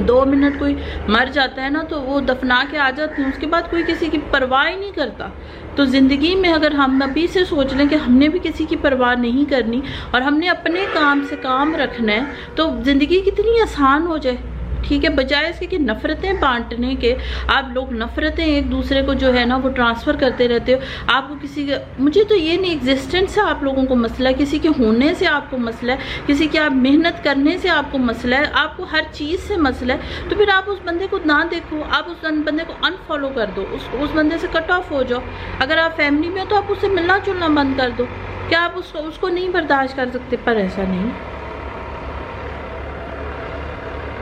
2 minute کوئی مر جاتا ہے نا تو وہ دفنا کے آ جاتے ہیں، اس کے بعد کوئی کسی کی پرواہ ہی نہیں کرتا۔ تو زندگی میں اگر ہم ابھی سے سوچ لیں کہ ہم نے بھی کسی کی پرواہ نہیں کرنی اور ہم نے اپنے کام سے کام رکھنا ہے تو زندگی کتنی آسان ہو جائے، ٹھیک ہے، بجائے اس کے کہ نفرتیں بانٹنے کے آپ لوگ نفرتیں ایک دوسرے کو جو ہے نا وہ ٹرانسفر کرتے رہتے ہو۔ آپ کو کسی کا، مجھے تو یہ نہیں، ایگزسٹنس سے آپ لوگوں کو مسئلہ ہے، کسی کے ہونے سے آپ کو مسئلہ ہے، کسی کے آپ محنت کرنے سے آپ کو مسئلہ ہے، آپ کو ہر چیز سے مسئلہ ہے، تو پھر آپ اس بندے کو نہ دیکھو، آپ اس بندے کو انفالو کر دو، اس بندے سے کٹ آف ہو جاؤ۔ اگر آپ فیملی میں ہو تو آپ اس سے ملنا جلنا بند کر دو۔ کیا آپ اس کو نہیں برداشت کر سکتے؟ پر ایسا نہیں،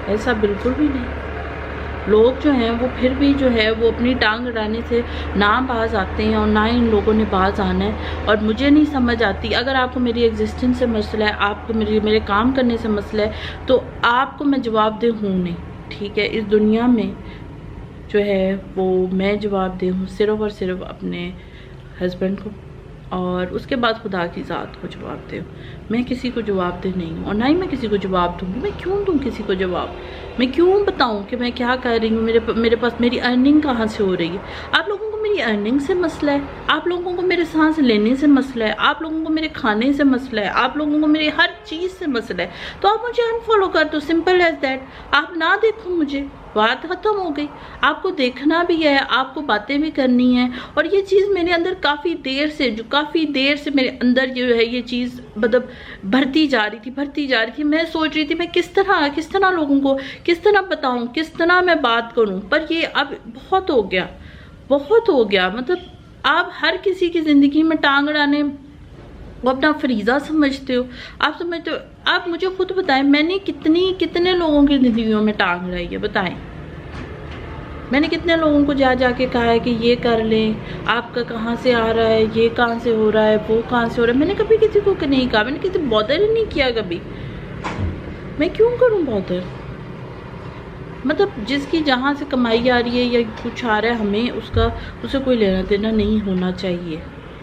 ایسا بالکل بھی نہیں۔ لوگ جو ہیں وہ پھر بھی جو ہے وہ اپنی ٹانگ اڑانے سے نہ باز آتے ہیں اور نہ ان لوگوں نے باز آنا ہے۔ اور مجھے نہیں سمجھ آتی، اگر آپ کو میری ایگزسٹنس سے مسئلہ ہے، آپ کو میرے کام کرنے سے مسئلہ ہے تو آپ کو میں جواب دہ ہوں نہیں، ٹھیک ہے۔ اس دنیا میں جو ہے وہ میں جواب دہ ہوں صرف اور صرف اپنے ہسبینڈ کو، اور اس کے بعد خدا کی ذات کو جواب دے ہوں۔ میں کسی کو جواب دہ نہیں ہوں اور نہ ہی میں کسی کو جواب دوں گی۔ میں کیوں دوں کسی کو جواب؟ میں کیوں بتاؤں کہ میں کیا کر رہی ہوں، میرے پاس میری ارننگ کہاں سے ہو رہی ہے؟ آپ لوگوں کو میری ارننگ سے مسئلہ ہے، آپ لوگوں کو میرے سانس لینے سے مسئلہ ہے، آپ لوگوں کو میرے کھانے سے مسئلہ ہے، آپ لوگوں کو میری ہر چیز سے مسئلہ ہے، تو آپ مجھے انفالو کر دو، سمپل ایز دیٹ۔ آپ نہ دیکھو مجھے، بات ختم ہو گئی۔ آپ کو دیکھنا بھی ہے، آپ کو باتیں بھی کرنی ہیں، اور یہ چیز میرے اندر کافی دیر سے میرے اندر جو ہے یہ چیز مطلب بھرتی جا رہی تھی۔ میں سوچ رہی تھی میں کس طرح لوگوں کو کس طرح بتاؤں، کس طرح میں بات کروں، پر یہ اب بہت ہو گیا۔ مطلب آپ ہر کسی کی زندگی میں ٹانگ اڑانے وہ اپنا فریضہ سمجھتے ہو، آپ سمجھتے ہو۔ آپ مجھے خود بتائیں، میں نے کتنے لوگوں کی زندگیوں میں ٹانگ اڑائی ہے؟ بتائیں، میں نے کتنے لوگوں کو جا کے کہا ہے کہ یہ کر لیں، آپ کا کہاں سے آ رہا ہے، یہ کہاں سے ہو رہا ہے، وہ کہاں سے ہو رہا ہے۔ میں نے کبھی کسی کو نہیں کہا، میں نے کسی بادر ہی نہیں کیا کبھی۔ میں کیوں کروں بادر؟ مطلب جس کی جہاں سے کمائی آ رہی ہے یا کچھ آ رہا ہے، ہمیں اسے کوئی لینا دینا نہیں ہونا چاہیے،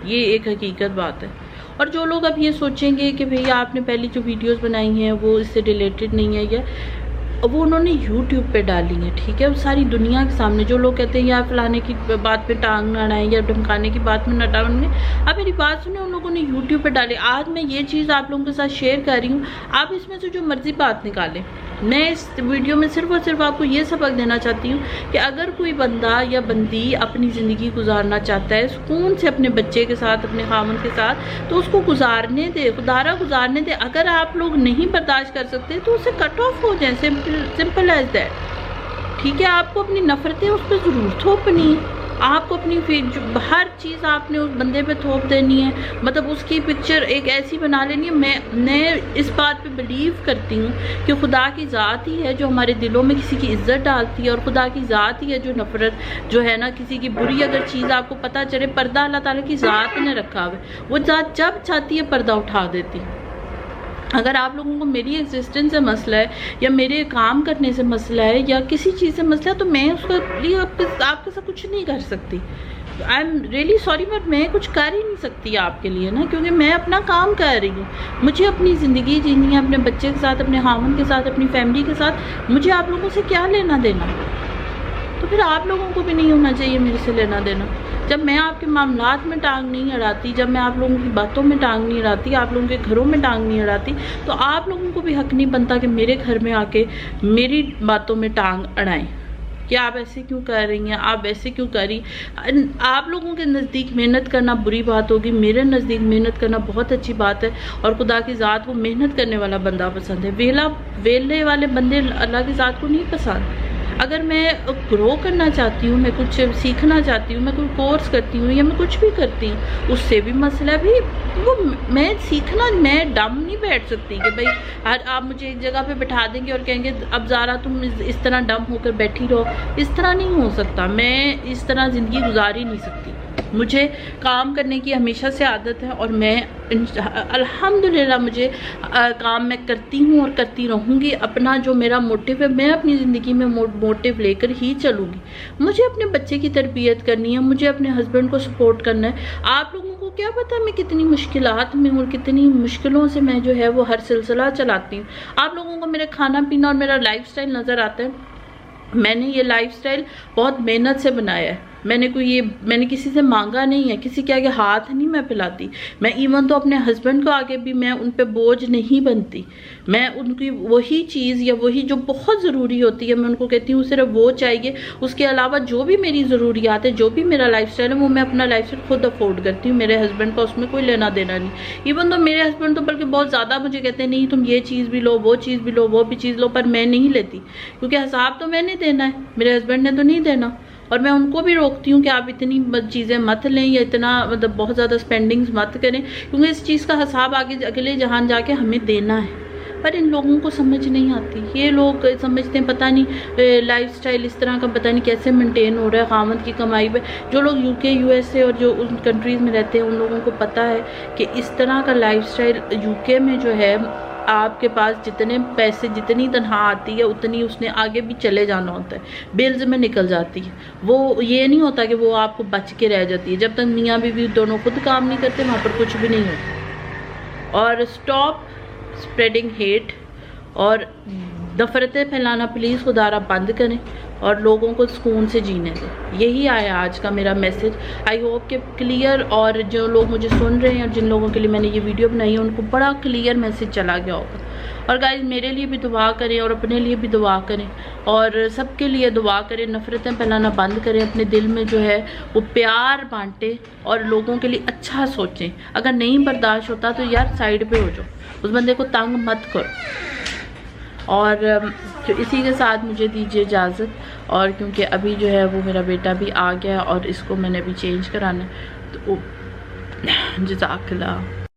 یہ ایک حقیقت بات ہے۔ اور جو لوگ اب یہ سوچیں گے کہ بھئی آپ نے پہلی جو ویڈیوز بنائی ہیں وہ اس سے ریلیٹڈ نہیں ہے، یا وہ انہوں نے یوٹیوب پہ ڈالی ہیں، ٹھیک ہے، ساری دنیا کے سامنے، جو لوگ کہتے ہیں یا فلانے کی بات پہ ٹانگ نہ اڑائیں یا دھمکانے کی بات میں نہ ڈالیں، آپ میری بات سنیں، ان لوگوں نے یوٹیوب پہ ڈالے۔ آج میں یہ چیز آپ لوگوں کے ساتھ شیئر کر رہی ہوں، آپ اس میں سے جو مرضی بات نکالیں۔ میں اس ویڈیو میں صرف اور صرف آپ کو یہ سبق دینا چاہتی ہوں کہ اگر کوئی بندہ یا بندی اپنی زندگی گزارنا چاہتا ہے سکون سے اپنے بچے کے ساتھ، اپنے خامن کے ساتھ، تو اس کو گزارنے دے، خدارہ گزارنے دے۔ اگر آپ لوگ نہیں برداشت کر سکتے تو اسے کٹ آف ہو جائیں، سمپل ایز دیٹ، ٹھیک ہے۔ آپ کو اپنی نفرتیں اس پہ ضرور تھوپنی ہے، آپ کو اپنی ہر چیز آپ نے اس بندے پہ تھوپ دینی ہے، مطلب اس کی پکچر ایک ایسی بنا لینی ہے۔ میں اس بات پہ بلیو کرتی ہوں کہ خدا کی ذات ہی ہے جو ہمارے دلوں میں کسی کی عزت ڈالتی ہے، اور خدا کی ذات ہی ہے جو نفرت جو ہے نا، کسی کی بری اگر چیز آپ کو پتہ چلے، پردہ اللہ تعالیٰ کی ذات نے رکھا ہوا ہے، وہ ذات جب چاہتی ہے پردہ اٹھا دیتی۔ اگر آپ لوگوں کو میری ایگزسٹنس سے مسئلہ ہے یا میرے کام کرنے سے مسئلہ ہے یا کسی چیز سے مسئلہ ہے تو میں اس کے لیے آپ کے ساتھ کچھ نہیں کر سکتی۔ I am really sorry, but میں کچھ کر ہی نہیں سکتی آپ کے لیے نا، کیونکہ میں اپنا کام کر رہی ہوں، مجھے اپنی زندگی جینی ہے اپنے بچے کے ساتھ، اپنے خاوند کے ساتھ، اپنی فیملی کے ساتھ۔ مجھے آپ لوگوں سے کیا لینا دینا؟ تو پھر آپ لوگوں کو بھی نہیں ہونا چاہیے میرے سے لینا دینا۔ جب میں آپ کے معاملات میں ٹانگ نہیں اڑاتی، جب میں آپ لوگوں کی باتوں میں ٹانگ نہیں اڑاتی، آپ لوگوں کے گھروں میں ٹانگ نہیں اڑاتی، تو آپ لوگوں کو بھی حق نہیں بنتا کہ میرے گھر میں آ کے میری باتوں میں ٹانگ اڑائیں کہ آپ ایسے کیوں کر رہی ہیں، آپ ایسے کیوں کر رہی۔ آپ لوگوں کے نزدیک محنت کرنا بری بات ہوگی، میرے نزدیک محنت کرنا بہت اچھی بات ہے، اور خدا کی ذات کو محنت کرنے والا بندہ پسند ہے، ویلے والے بندے اللہ کی ذات کو نہیں پسند۔ اگر میں گرو کرنا چاہتی ہوں، میں کچھ سیکھنا چاہتی ہوں، میں کوئی کورس کرتی ہوں یا میں کچھ بھی کرتی ہوں، اس سے بھی مسئلہ بھی وہ میں سیکھنا، میں ڈم نہیں بیٹھ سکتی کہ بھائی آپ مجھے ایک جگہ پہ بٹھا دیں گے اور کہیں گے اب زارا تم اس طرح ڈم ہو کر بیٹھی رہو، اس طرح نہیں ہو سکتا۔ میں اس طرح زندگی گزار ہی نہیں سکتی۔ مجھے کام کرنے کی ہمیشہ سے عادت ہے، اور میں الحمدللہ مجھے کام میں کرتی ہوں اور کرتی رہوں گی۔ اپنا جو میرا موٹیو ہے، میں اپنی زندگی میں موٹیو لے کر ہی چلوں گی۔ مجھے اپنے بچے کی تربیت کرنی ہے، مجھے اپنے ہسبینڈ کو سپورٹ کرنا ہے۔ آپ لوگوں کو کیا پتا میں کتنی مشکلات میں ہوں اور کتنی مشکلوں سے میں جو ہے وہ ہر سلسلہ چلاتی ہوں. آپ لوگوں کو میرا کھانا پینا اور میرا لائف سٹائل نظر آتا ہے. میں نے یہ لائف سٹائل بہت محنت سے بنایا ہے. میں نے کسی سے مانگا نہیں ہے, کسی کے آگے ہاتھ نہیں میں پھیلاتی. میں ایون تو اپنے ہسبینڈ کو آگے بھی میں ان پہ بوجھ نہیں بنتی. میں ان کی وہی چیز یا وہی جو بہت ضروری ہوتی ہے میں ان کو کہتی ہوں صرف وہ چاہیے, اس کے علاوہ جو بھی میری ضروریات ہے, جو بھی میرا لائف سٹائل ہے, وہ میں اپنا لائف سٹائل خود افورڈ کرتی ہوں. میرے ہسبینڈ کا اس میں کوئی لینا دینا نہیں. ایون تو میرے ہسبینڈ تو بلکہ بہت زیادہ مجھے کہتے ہیں نہیں تم یہ چیز بھی لو, وہ چیز بھی لو, وہ بھی چیز لو, پر میں نہیں لیتی کیونکہ حساب تو میں نے دینا ہے, میرے ہسبینڈ نے تو نہیں دینا. اور میں ان کو بھی روکتی ہوں کہ آپ اتنی چیزیں مت لیں یا اتنا مطلب بہت زیادہ اسپینڈنگز مت کریں, کیونکہ اس چیز کا حساب آگے اگلے جہان جا کے ہمیں دینا ہے. پر ان لوگوں کو سمجھ نہیں آتی. یہ لوگ سمجھتے ہیں پتہ نہیں لائف سٹائل اس طرح کا پتہ نہیں کیسے مینٹین ہو رہا ہے خامد کی کمائی پہ. جو لوگ UK US سے اور جو ان کنٹریز میں رہتے ہیں ان لوگوں کو پتہ ہے کہ اس طرح کا لائف سٹائل UK میں جو ہے آپ کے پاس جتنے پیسے جتنی تنخواہ آتی ہے اتنی اس نے آگے بھی چلے جانا ہوتا ہے, بلز میں نکل جاتی ہے. وہ یہ نہیں ہوتا کہ وہ آپ کو بچ کے رہ جاتی ہے. جب تک میاں بیوی دونوں خود کام نہیں کرتے وہاں پر کچھ بھی نہیں ہوتا. اور اسٹاپ اسپریڈنگ ہیٹ اور نفرتیں پھیلانا پلیز خدا را بند کریں اور لوگوں کو سکون سے جینے دیں. یہی آیا آج کا میرا میسج. آئی ہوپ کہ کلیئر, اور جو لوگ مجھے سن رہے ہیں اور جن لوگوں کے لیے میں نے یہ ویڈیو بنائی ہے ان کو بڑا کلیئر میسج چلا گیا ہوگا. اور گائز میرے لیے بھی دعا کریں اور اپنے لیے بھی دعا کریں اور سب کے لیے دعا کریں. نفرتیں پھیلانا بند کریں, اپنے دل میں جو ہے وہ پیار بانٹیں اور لوگوں کے لیے اچھا سوچیں. اگر نہیں برداشت ہوتا تو یار سائڈ پہ ہو جاؤ, اس بندے کو تنگ مت کرو. اور اسی کے ساتھ مجھے دیجیے اجازت, اور کیونکہ ابھی جو ہے وہ میرا بیٹا بھی آ گیا اور اس کو میں نے ابھی چینج کرانا ہے, تو جزاک اللہ.